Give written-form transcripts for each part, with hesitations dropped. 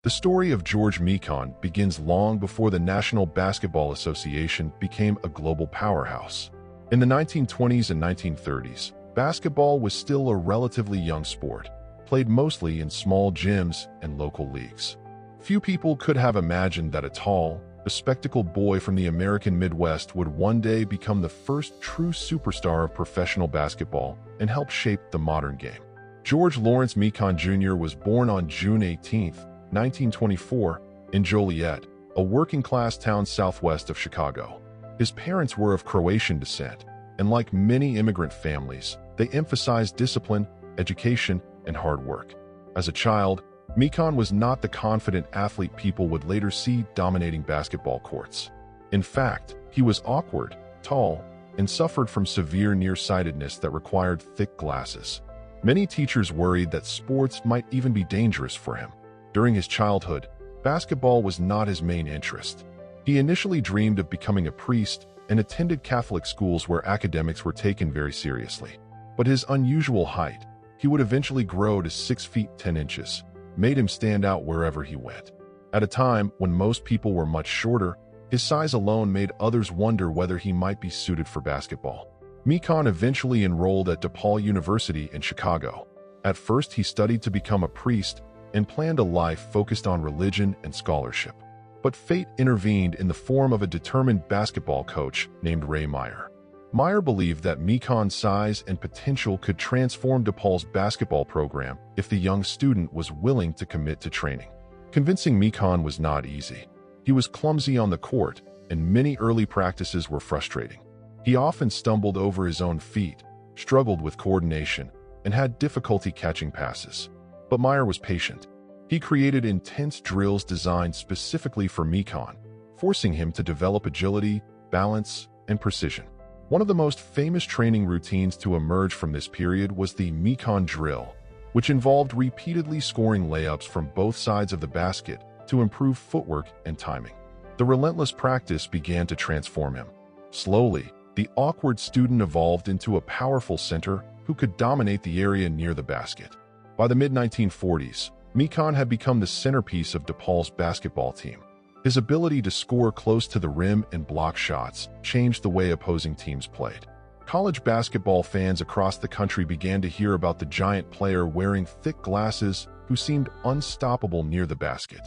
The story of George Mikan begins long before the National Basketball Association became a global powerhouse. In the 1920s and 1930s, basketball was still a relatively young sport, played mostly in small gyms and local leagues. Few people could have imagined that a tall, bespectacled boy from the American Midwest would one day become the first true superstar of professional basketball and help shape the modern game. George Lawrence Mikan Jr. was born on June 18, 1924, in Joliet, a working-class town southwest of Chicago. His parents were of Croatian descent, and like many immigrant families, they emphasized discipline, education, and hard work. As a child, Mikan was not the confident athlete people would later see dominating basketball courts. In fact, he was awkward, tall, and suffered from severe nearsightedness that required thick glasses. Many teachers worried that sports might even be dangerous for him. During his childhood, basketball was not his main interest. He initially dreamed of becoming a priest and attended Catholic schools where academics were taken very seriously. But his unusual height, he would eventually grow to 6 feet 10 inches, made him stand out wherever he went. At a time when most people were much shorter, his size alone made others wonder whether he might be suited for basketball. Mikan eventually enrolled at DePaul University in Chicago. At first, he studied to become a priest and planned a life focused on religion and scholarship. But fate intervened in the form of a determined basketball coach named Ray Meyer. Meyer believed that Mikan's size and potential could transform DePaul's basketball program if the young student was willing to commit to training. Convincing Mikan was not easy. He was clumsy on the court, and many early practices were frustrating. He often stumbled over his own feet, struggled with coordination, and had difficulty catching passes. But Meyer was patient. He created intense drills designed specifically for Mikan, forcing him to develop agility, balance, and precision. One of the most famous training routines to emerge from this period was the Mikan drill, which involved repeatedly scoring layups from both sides of the basket to improve footwork and timing. The relentless practice began to transform him. Slowly, the awkward student evolved into a powerful center who could dominate the area near the basket. By the mid-1940s, Mikan had become the centerpiece of DePaul's basketball team. His ability to score close to the rim and block shots changed the way opposing teams played. College basketball fans across the country began to hear about the giant player wearing thick glasses who seemed unstoppable near the basket.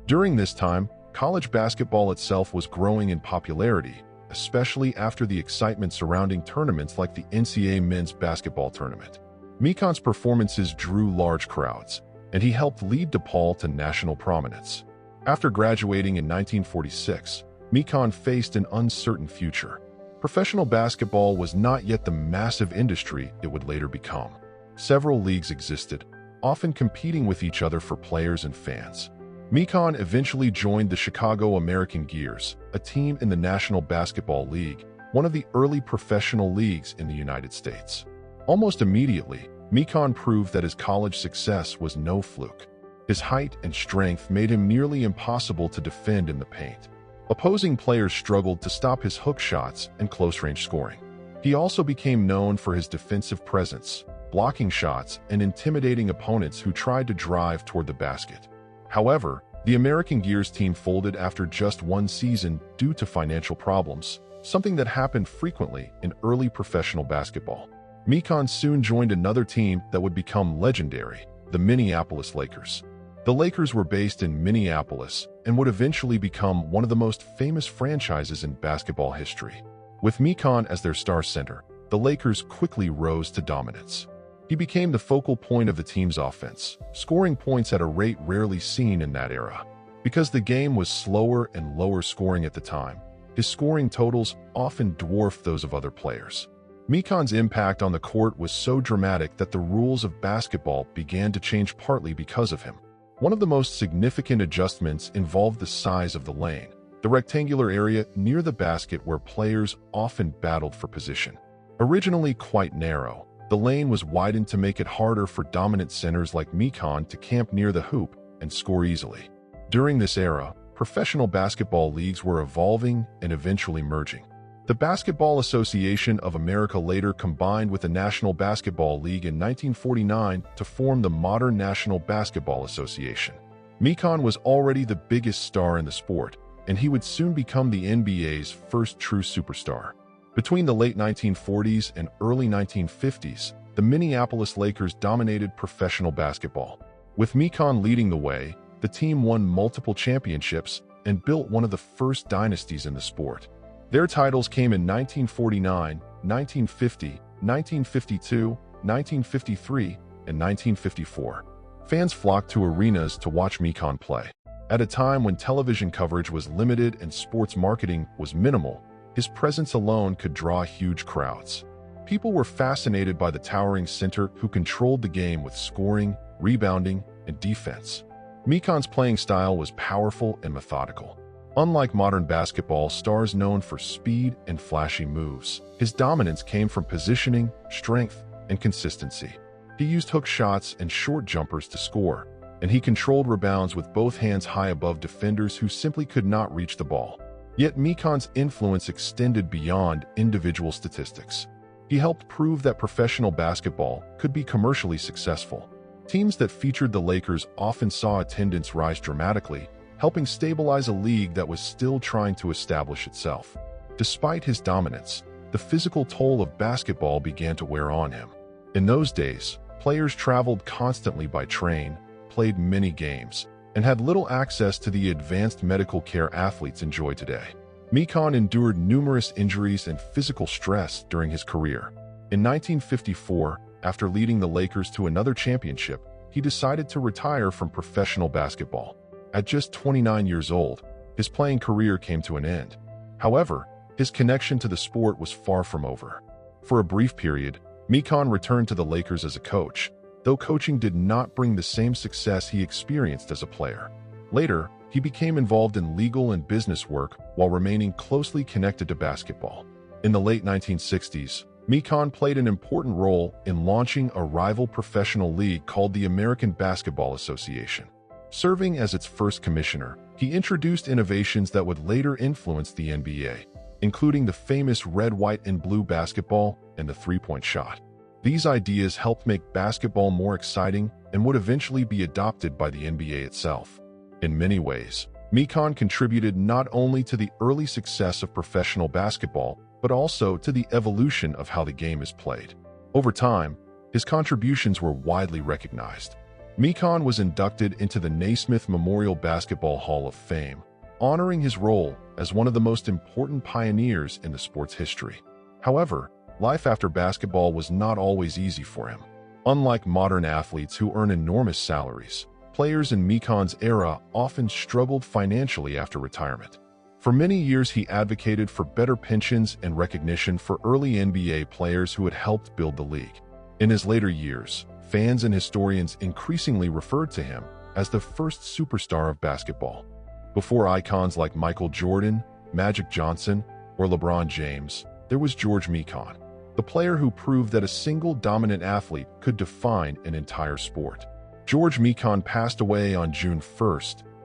During this time, college basketball itself was growing in popularity, especially after the excitement surrounding tournaments like the NCAA men's basketball tournament. Mikan's performances drew large crowds, and he helped lead DePaul to national prominence. After graduating in 1946, Mikan faced an uncertain future. Professional basketball was not yet the massive industry it would later become. Several leagues existed, often competing with each other for players and fans. Mikan eventually joined the Chicago American Gears, a team in the National Basketball League, one of the early professional leagues in the United States. Almost immediately, Mikan proved that his college success was no fluke. His height and strength made him nearly impossible to defend in the paint. Opposing players struggled to stop his hook shots and close-range scoring. He also became known for his defensive presence, blocking shots and intimidating opponents who tried to drive toward the basket. However, the American Gears team folded after just one season due to financial problems, something that happened frequently in early professional basketball. Mikan soon joined another team that would become legendary, the Minneapolis Lakers. The Lakers were based in Minneapolis and would eventually become one of the most famous franchises in basketball history. With Mikan as their star center, the Lakers quickly rose to dominance. He became the focal point of the team's offense, scoring points at a rate rarely seen in that era. Because the game was slower and lower scoring at the time, his scoring totals often dwarfed those of other players. Mikan's impact on the court was so dramatic that the rules of basketball began to change partly because of him. One of the most significant adjustments involved the size of the lane, the rectangular area near the basket where players often battled for position. Originally quite narrow, the lane was widened to make it harder for dominant centers like Mikan to camp near the hoop and score easily. During this era, professional basketball leagues were evolving and eventually merging. The Basketball Association of America later combined with the National Basketball League in 1949 to form the modern National Basketball Association. Mikan was already the biggest star in the sport, and he would soon become the NBA's first true superstar. Between the late 1940s and early 1950s, the Minneapolis Lakers dominated professional basketball. With Mikan leading the way, the team won multiple championships and built one of the first dynasties in the sport. Their titles came in 1949, 1950, 1952, 1953, and 1954. Fans flocked to arenas to watch Mikan play. At a time when television coverage was limited and sports marketing was minimal, his presence alone could draw huge crowds. People were fascinated by the towering center who controlled the game with scoring, rebounding, and defense. Mikan's playing style was powerful and methodical. Unlike modern basketball stars known for speed and flashy moves, his dominance came from positioning, strength, and consistency. He used hook shots and short jumpers to score, and he controlled rebounds with both hands high above defenders who simply could not reach the ball. Yet Mikan's influence extended beyond individual statistics. He helped prove that professional basketball could be commercially successful. Teams that featured the Lakers often saw attendance rise dramatically, helping stabilize a league that was still trying to establish itself. Despite his dominance, the physical toll of basketball began to wear on him. In those days, players traveled constantly by train, played many games, and had little access to the advanced medical care athletes enjoy today. Mikan endured numerous injuries and physical stress during his career. In 1954, after leading the Lakers to another championship, he decided to retire from professional basketball. At just 29 years old, his playing career came to an end. However, his connection to the sport was far from over. For a brief period, Mikan returned to the Lakers as a coach, though coaching did not bring the same success he experienced as a player. Later, he became involved in legal and business work while remaining closely connected to basketball. In the late 1960s, Mikan played an important role in launching a rival professional league called the American Basketball Association. Serving as its first commissioner, he introduced innovations that would later influence the NBA, including the famous red, white, and blue basketball and the three-point shot. These ideas helped make basketball more exciting and would eventually be adopted by the NBA itself. In many ways, Mikan contributed not only to the early success of professional basketball, but also to the evolution of how the game is played. Over time, his contributions were widely recognized. Mikan was inducted into the Naismith Memorial Basketball Hall of Fame, honoring his role as one of the most important pioneers in the sport's history. However, life after basketball was not always easy for him. Unlike modern athletes who earn enormous salaries, players in Mikan's era often struggled financially after retirement. For many years, he advocated for better pensions and recognition for early NBA players who had helped build the league. In his later years, fans and historians increasingly referred to him as the first superstar of basketball. Before icons like Michael Jordan, Magic Johnson, or LeBron James, there was George Mikan, the player who proved that a single dominant athlete could define an entire sport. George Mikan passed away on June 1,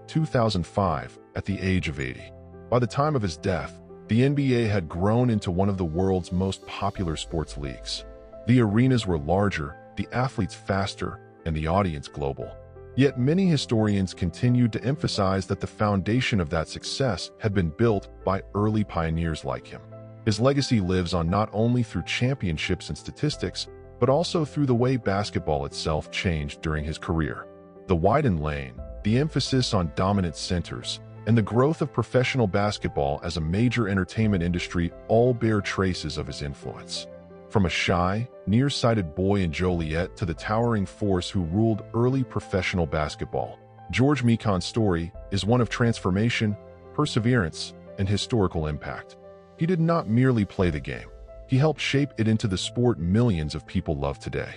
2005, at the age of 80. By the time of his death, the NBA had grown into one of the world's most popular sports leagues. The arenas were larger, the athletes faster, and the audience global. Yet many historians continued to emphasize that the foundation of that success had been built by early pioneers like him. His legacy lives on not only through championships and statistics, but also through the way basketball itself changed during his career. The widened lane, the emphasis on dominant centers, and the growth of professional basketball as a major entertainment industry all bear traces of his influence. From a shy, nearsighted boy in Joliet to the towering force who ruled early professional basketball, George Mikan's story is one of transformation, perseverance, and historical impact. He did not merely play the game. He helped shape it into the sport millions of people love today.